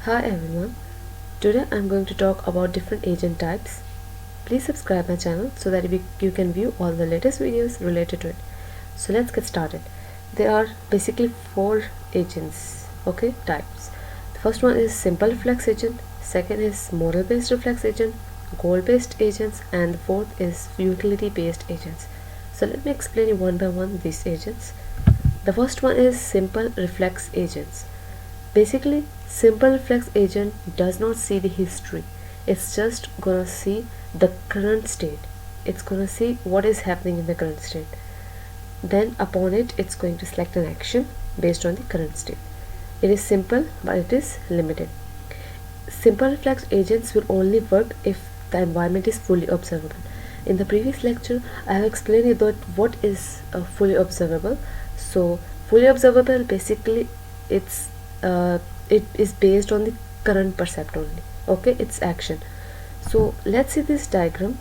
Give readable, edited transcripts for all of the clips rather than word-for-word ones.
Hi everyone, today I'm going to talk about different agent types. Please subscribe my channel so that you can view all the latest videos related to it. So let's get started. There are basically four agents, types. The first one is simple reflex agent, second is model based reflex agent, goal based agents, and the fourth is utility based agents. So let me explain you one by one these agents. The first one is simple reflex agents. Basically, simple reflex agent does not see the history. It's just gonna see the current state. It's gonna see what is happening in the current state. Then upon it, it's going to select an action based on the current state. It is simple, but it is limited. Simple reflex agents will only work if the environment is fully observable. In the previous lecture, I have explained you that what is fully observable. So fully observable, basically it is based on the current percept only. It's action. So let's see this diagram.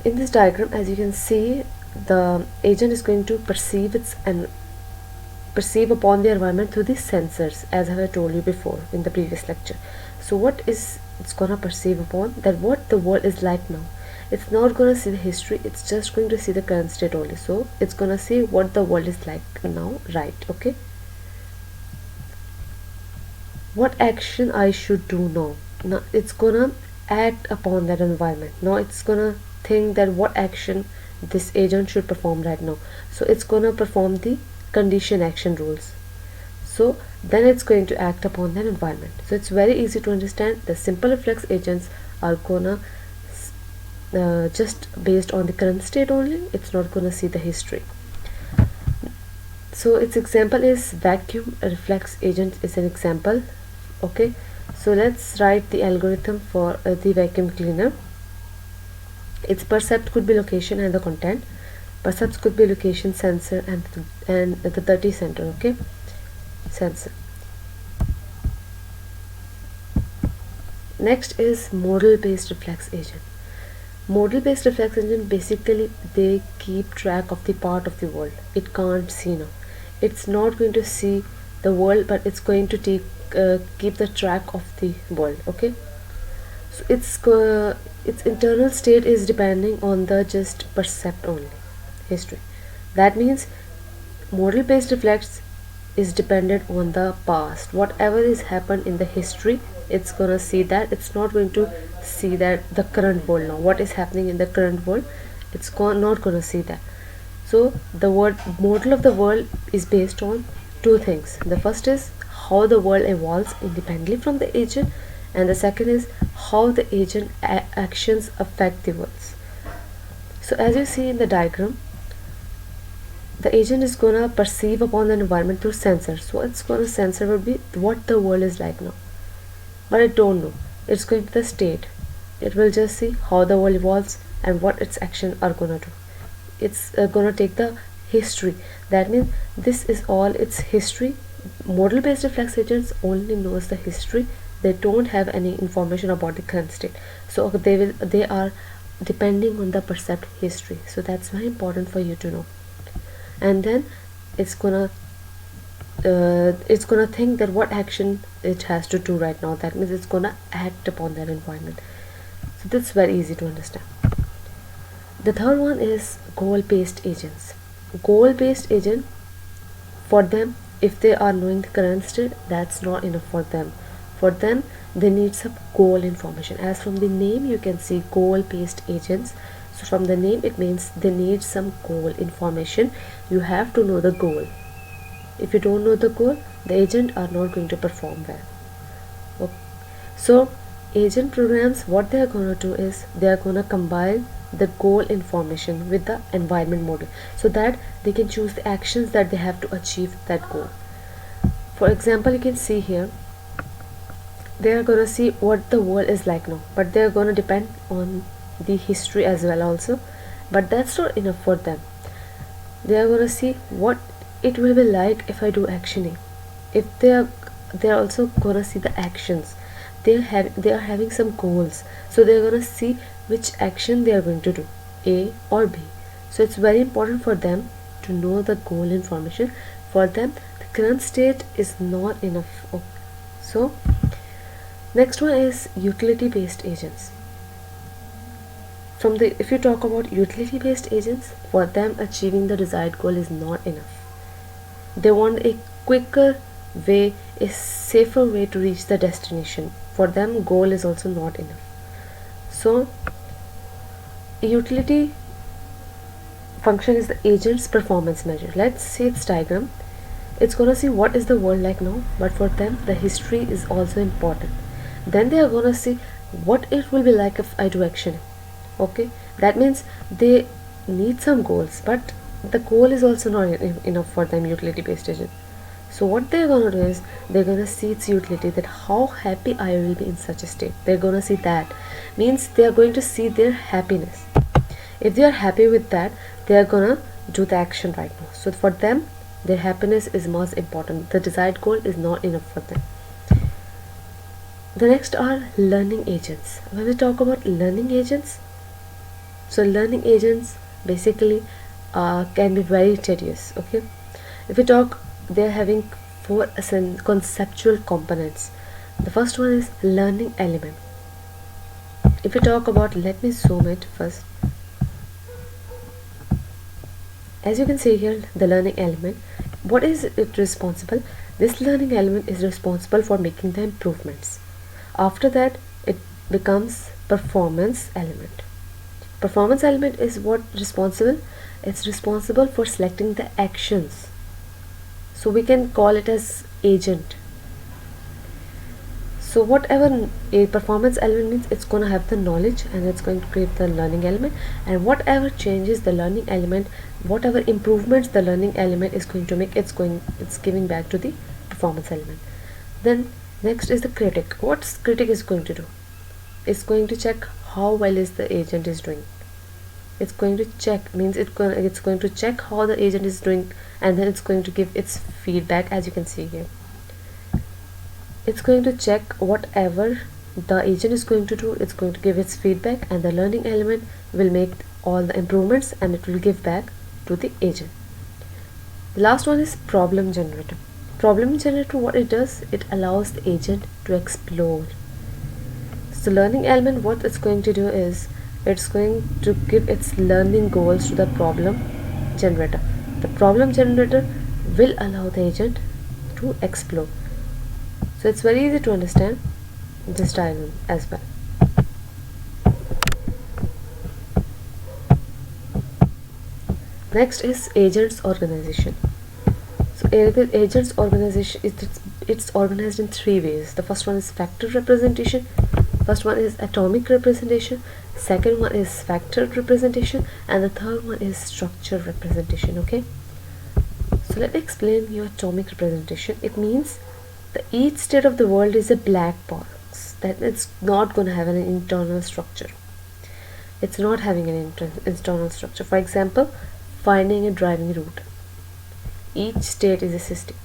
In this diagram, as you can see, the agent is going to perceive upon the environment through the sensors, as I have told you before in the previous lecture. So what is it's gonna perceive upon? That what the world is like now. It's not gonna see the history, it's just going to see the current state only. So it's gonna see what the world is like now, right? What action I should do now. Now it's gonna act upon that environment. Now it's gonna think that what action this agent should perform right now. So it's gonna perform the condition action rules. So then it's going to act upon that environment. So it's very easy to understand. The simple reflex agents are gonna just based on the current state only. It's not gonna see the history. So its example is vacuum reflex agent is an example. So let's write the algorithm for the vacuum cleaner. Its percept could be location and the content. Percepts could be location, sensor, and the dirty center. Sensor. Next is model based reflex agent. Model based reflex agent, basically they keep track of the part of the world it can't see now. It's not going to see the world, but it's going to keep the track of the world. So its internal state is depending on the just percept only, history. That means model based reflex is dependent on the past. Whatever is happened in the history, it's gonna see that. It's not going to see that the current world now, what is happening in the current world. It's not gonna see that. So the model of the world is based on two things. The first is how the world evolves independently from the agent, and the second is how the agent actions affect the worlds. So as you see in the diagram, the agent is gonna perceive upon the environment through sensors. So it's gonna sensor will be what the world is like now, but I don't know. It's going to the state. It will just see how the world evolves and what its actions are gonna do. It's gonna take the history. That means this is all its history. Model based reflex agents only knows the history. They don't have any information about the current state. So they are depending on the percept history. So that's very important for you to know. And then it's gonna think that what action it has to do right now. That means it's gonna act upon that environment. So that's very easy to understand. The third one is goal based agents. Goal based agent, for them, if they are knowing the current state, that's not enough for them. For them, they need some goal information. As from the name you can see goal based agents. So from the name, it means they need some goal information. You have to know the goal. If you don't know the goal, the agent are not going to perform well. So agent programs, what they are going to do is they are going to combine the goal information with the environment model, so that they can choose the actions that they have to achieve that goal. For example, you can see here, they are going to see what the world is like now, but they are going to depend on the history as well also, but that's not enough for them. They are going to see what it will be like if I do action A. If they are also going to see the actions. They are having some goals, so they are going to see which action they are going to do, A or B. So it's very important for them to know the goal information. For them, the current state is not enough. So next one is utility based agents. If you talk about utility based agents, for them achieving the desired goal is not enough. They want a quicker way, a safer way to reach the destination. For them, goal is also not enough. So a utility function is the agent's performance measure. Let's see its diagram. It's gonna see what is the world like now, but for them the history is also important. Then they are gonna see what it will be like if I do action. Okay, that means they need some goals, but the goal is also not enough for them, utility based agent. So what they're gonna do is they're gonna see its utility, that how happy I will be in such a state. They're gonna see that, means they are going to see their happiness. If they are happy with that, they are gonna do the action right now. So for them, their happiness is most important. The desired goal is not enough for them. The next are learning agents. When we talk about learning agents, so learning agents basically can be very tedious. Okay, if we talk, they're having four conceptual components. The first one is learning element. If we talk about, let me zoom it first. As you can see here, the learning element, what is it responsible? This learning element is responsible for making the improvements. After that, it becomes performance element. Performance element is what responsible? It's responsible for selecting the actions. So we can call it as agent. So whatever a performance element means, it's going to have the knowledge and it's going to create the learning element, and whatever changes the learning element, whatever improvements the learning element is going to make, it's giving back to the performance element. Then next is the critic. What critic is going to do? It's going to check how well is the agent is doing. It's going to check, means it's going to check how the agent is doing, and then it's going to give its feedback. As you can see here, it's going to check whatever the agent is going to do, it's going to give its feedback, and the learning element will make all the improvements and it will give back to the agent. The last one is problem generator. Problem generator, what it does, it allows the agent to explore. So learning element, what it's going to do is it's going to give its learning goals to the problem generator. The problem generator will allow the agent to explore. So it's very easy to understand this diagram as well. Next is agents organization. So agents organization it's organized in three ways. The first one is factor representation, first one is atomic representation, second one is factor representation, and the third one is structure representation. Okay, so let me explain you atomic representation. It means that each state of the world is a black box, that it's not going to have an internal structure. It's not having an internal structure. For example, finding a driving route. Each state is a system.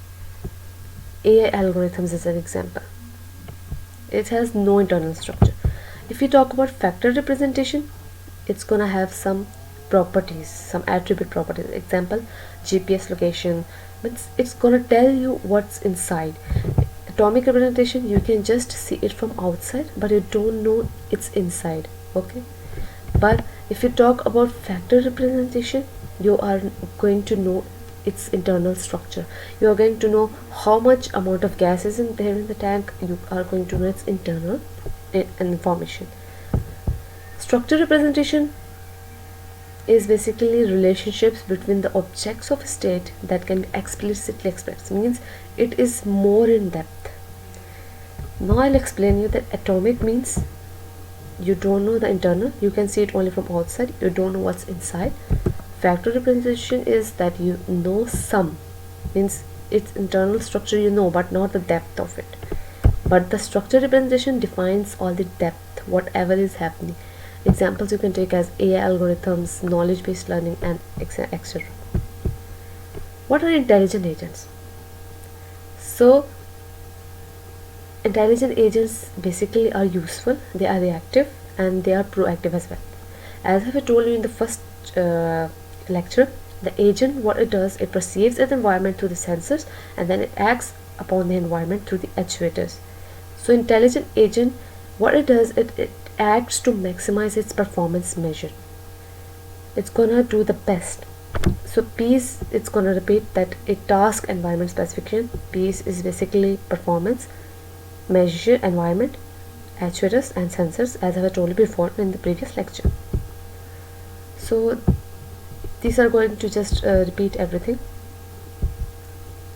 AI algorithms is an example. It has no internal structure. If you talk about factor representation, it's gonna have some properties, some attribute properties. Example, GPS location. It's gonna tell you what's inside. Atomic representation, you can just see it from outside, but you don't know it's inside. Okay, but if you talk about factor representation, you are going to know its internal structure. You are going to know how much amount of gas is in there in the tank. You are going to know its internal information. Structure representation is basically relationships between the objects of a state that can be explicitly expressed, means it is more in depth. Now I'll explain you that atomic means you don't know the internal, you can see it only from outside, you don't know what's inside. Factor representation is that you know some, means its internal structure you know, but not the depth of it. But the structure representation defines all the depth, whatever is happening. Examples you can take as AI algorithms, knowledge based learning, and etc. What are intelligent agents? So intelligent agents basically are useful, they are reactive, and they are proactive as well. As I have told you in the first lecture, The agent, what it does, it perceives its environment through the sensors, and then it acts upon the environment through the actuators. So intelligent agent, what it does, it acts to maximize its performance measure. It's gonna do the best. So piece, it's gonna repeat that a task environment specification. Piece is basically performance, measure environment, actuators and sensors, as I have told you before in the previous lecture. So these are going to just repeat everything.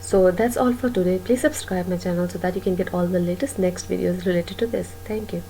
So that's all for today. Please subscribe my channel so that you can get all the latest next videos related to this. Thank you.